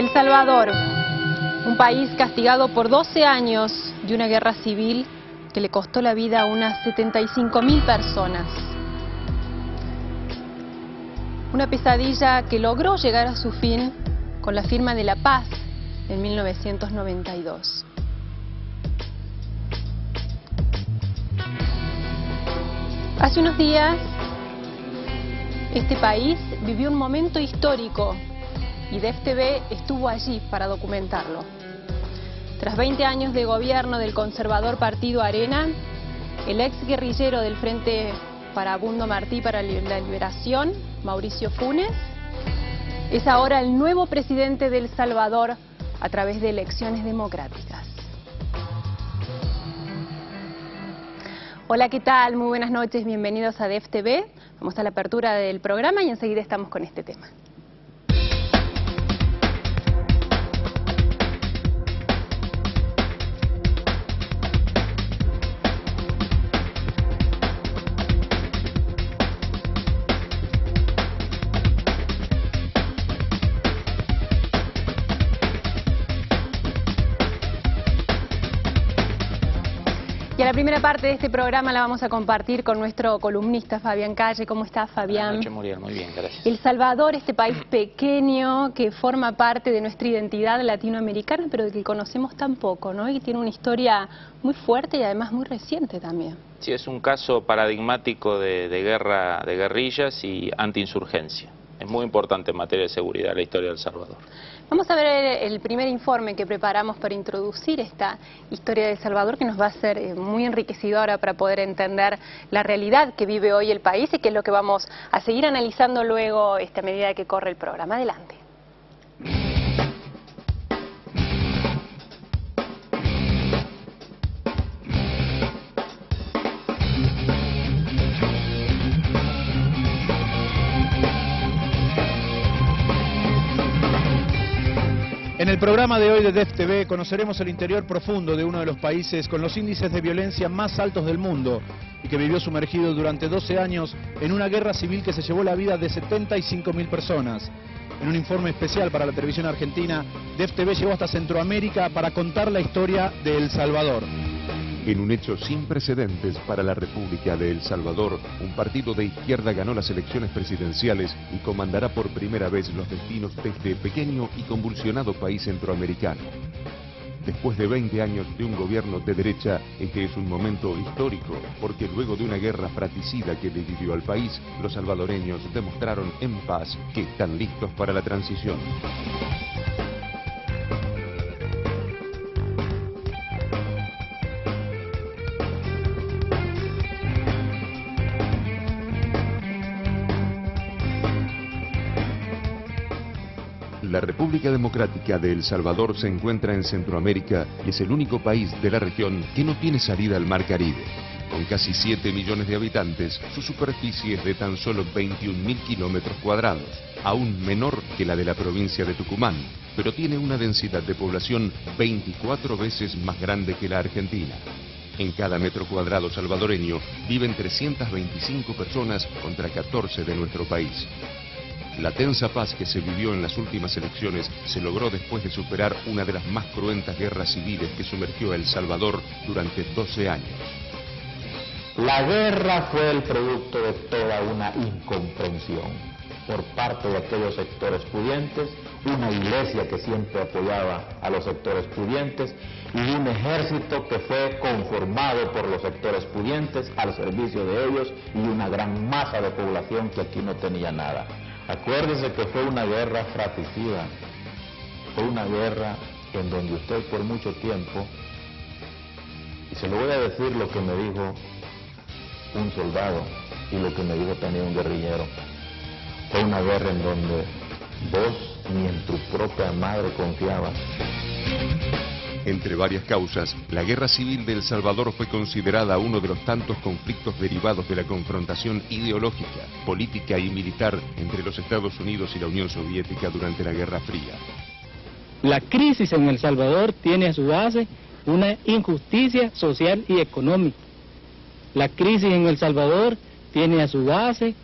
El Salvador, un país castigado por 12 años de una guerra civil que le costó la vida a unas 75.000 personas. Una pesadilla que logró llegar a su fin con la firma de la paz en 1992. Hace unos días, este país vivió un momento histórico y DefTV estuvo allí para documentarlo. Tras 20 años de gobierno del conservador Partido Arena, el ex guerrillero del Frente Farabundo Martí para la Liberación, Mauricio Funes, es ahora el nuevo presidente de El Salvador a través de elecciones democráticas. Hola, ¿qué tal? Muy buenas noches, bienvenidos a DefTV. Vamos a la apertura del programa y enseguida estamos con este tema. Y a la primera parte de este programa la vamos a compartir con nuestro columnista Fabián Calle. ¿Cómo estás, Fabián? Buenas noches, Muriel. Muy bien, gracias. El Salvador, este país pequeño que forma parte de nuestra identidad latinoamericana, pero que conocemos tan poco, ¿no? Y tiene una historia muy fuerte y además muy reciente también. Sí, es un caso paradigmático de guerra, de guerrillas y antiinsurgencia. Es muy importante en materia de seguridad la historia de El Salvador. Vamos a ver el primer informe que preparamos para introducir esta historia de El Salvador, que nos va a ser muy enriquecedora para poder entender la realidad que vive hoy el país y que es lo que vamos a seguir analizando luego a medida que corre el programa. Adelante. En el programa de hoy de DefTV conoceremos el interior profundo de uno de los países con los índices de violencia más altos del mundo y que vivió sumergido durante 12 años en una guerra civil que se llevó la vida de 75.000 personas. En un informe especial para la televisión argentina, DefTV llegó hasta Centroamérica para contar la historia de El Salvador. En un hecho sin precedentes para la República de El Salvador, un partido de izquierda ganó las elecciones presidenciales y comandará por primera vez los destinos de este pequeño y convulsionado país centroamericano. Después de 20 años de un gobierno de derecha, este es un momento histórico, porque luego de una guerra fratricida que dividió al país, los salvadoreños demostraron en paz que están listos para la transición. La República Democrática de El Salvador se encuentra en Centroamérica y es el único país de la región que no tiene salida al Mar Caribe. Con casi 7 millones de habitantes, su superficie es de tan solo 21.000 kilómetros cuadrados, aún menor que la de la provincia de Tucumán, pero tiene una densidad de población 24 veces más grande que la Argentina. En cada metro cuadrado salvadoreño viven 325 personas contra 14 de nuestro país. La tensa paz que se vivió en las últimas elecciones se logró después de superar una de las más cruentas guerras civiles que sumergió a El Salvador durante 12 años. La guerra fue el producto de toda una incomprensión por parte de aquellos sectores pudientes, una iglesia que siempre apoyaba a los sectores pudientes y un ejército que fue conformado por los sectores pudientes al servicio de ellos y una gran masa de población que aquí no tenía nada. Acuérdese que fue una guerra fratricida, fue una guerra en donde usted por mucho tiempo, y se lo voy a decir lo que me dijo un soldado y lo que me dijo también un guerrillero, fue una guerra en donde vos ni en tu propia madre confiabas. Entre varias causas, la guerra civil de El Salvador fue considerada uno de los tantos conflictos derivados de la confrontación ideológica, política y militar entre los Estados Unidos y la Unión Soviética durante la Guerra Fría. La crisis en El Salvador tiene a su base una injusticia social y económica. La crisis en El Salvador tiene a su base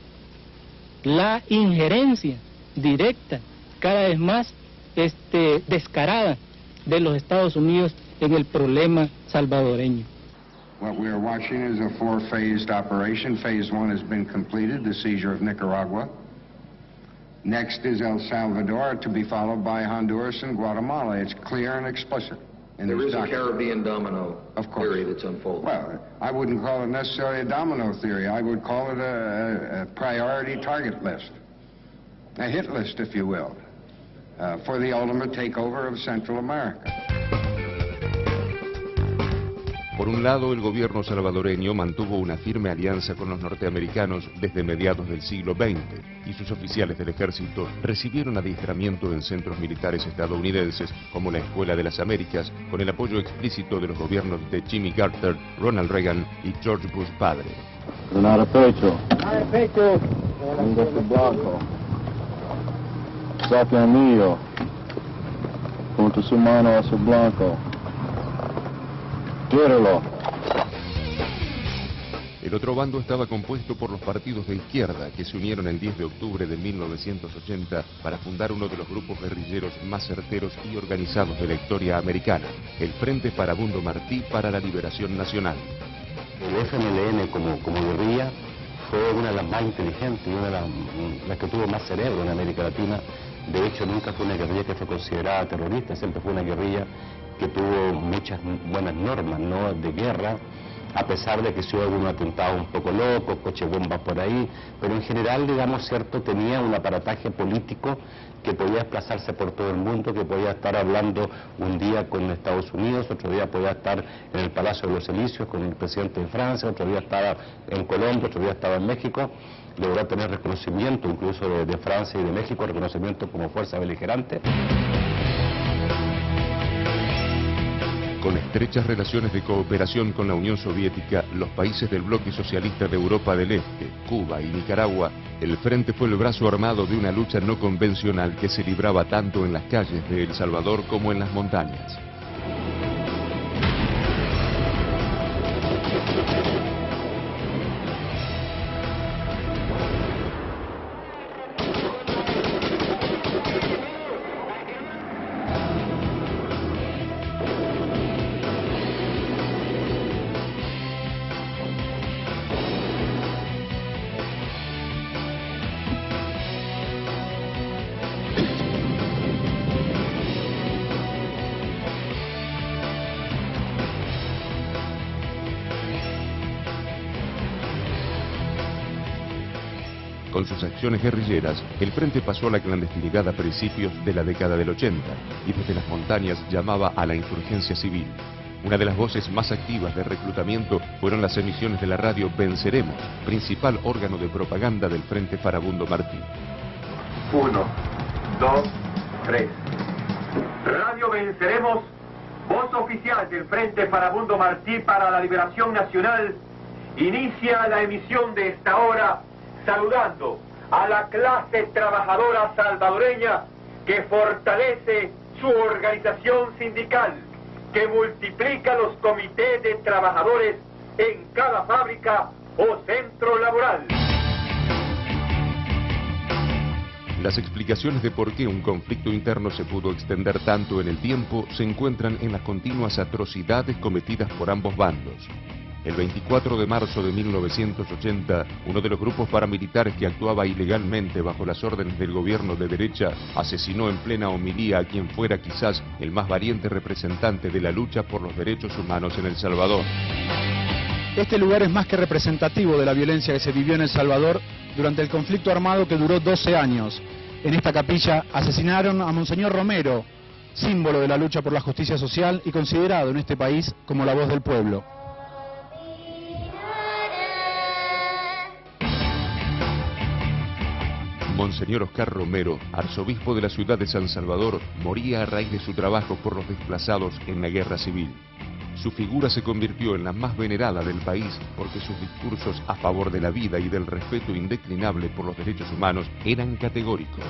la injerencia directa cada vez más descarada de los Estados Unidos en el problema salvadoreño. What we are watching is a four-phased operation. Phase one has been completed, the seizure of Nicaragua. Next is El Salvador, to be followed by Honduras and Guatemala. It's clear and explicit. There is a Caribbean domino theory that's unfolding. Well, I wouldn't call it necessarily a domino theory. I would call it a priority target list, a hit list, if you will, for the ultimate takeover of Central America. Por un lado, el gobierno salvadoreño mantuvo una firme alianza con los norteamericanos desde mediados del siglo XX y sus oficiales del ejército recibieron adiestramiento en centros militares estadounidenses como la Escuela de las Américas, con el apoyo explícito de los gobiernos de Jimmy Carter, Ronald Reagan y George Bush padre. Granada pecho. Ingreso blanco. Saque anillo. Punto su mano a su blanco. Tíralo. El otro bando estaba compuesto por los partidos de izquierda que se unieron el 10 de octubre de 1980 para fundar uno de los grupos guerrilleros más certeros y organizados de la historia americana, el Frente Farabundo Martí para la Liberación Nacional. El FMLN como guerrilla fue una de las más inteligentes y una de las que tuvo más cerebro en América Latina. De hecho, nunca fue una guerrilla que fue considerada terrorista, siempre fue una guerrilla que tuvo muchas buenas normas, ¿no?, de guerra, a pesar de que se hubo algunos atentados un poco locos, coche bombas por ahí, pero en general, digamos, cierto, tenía un aparataje político que podía desplazarse por todo el mundo, que podía estar hablando un día con Estados Unidos, otro día podía estar en el Palacio de los Elíseos con el presidente de Francia, otro día estaba en Colombia, otro día estaba en México. Logró tener reconocimiento incluso de Francia y de México, reconocimiento como fuerza beligerante. Con estrechas relaciones de cooperación con la Unión Soviética, los países del bloque socialista de Europa del Este, Cuba y Nicaragua, el Frente fue el brazo armado de una lucha no convencional que se libraba tanto en las calles de El Salvador como en las montañas. Con sus acciones guerrilleras, el Frente pasó a la clandestinidad a principios de la década del 80 y desde las montañas llamaba a la insurgencia civil. Una de las voces más activas de reclutamiento fueron las emisiones de la radio Venceremos, principal órgano de propaganda del Frente Farabundo Martí. 1, 2, 3. Radio Venceremos, voz oficial del Frente Farabundo Martí para la Liberación Nacional, inicia la emisión de esta hora saludando a la clase trabajadora salvadoreña que fortalece su organización sindical, que multiplica los comités de trabajadores en cada fábrica o centro laboral. Las explicaciones de por qué un conflicto interno se pudo extender tanto en el tiempo se encuentran en las continuas atrocidades cometidas por ambos bandos. El 24 de marzo de 1980, uno de los grupos paramilitares que actuaba ilegalmente bajo las órdenes del gobierno de derecha asesinó en plena homilía a quien fuera quizás el más valiente representante de la lucha por los derechos humanos en El Salvador. Este lugar es más que representativo de la violencia que se vivió en El Salvador durante el conflicto armado que duró 12 años. En esta capilla asesinaron a Monseñor Romero, símbolo de la lucha por la justicia social y considerado en este país como la voz del pueblo. Monseñor Oscar Romero, arzobispo de la ciudad de San Salvador, moría a raíz de su trabajo por los desplazados en la guerra civil. Su figura se convirtió en la más venerada del país porque sus discursos a favor de la vida y del respeto indeclinable por los derechos humanos eran categóricos.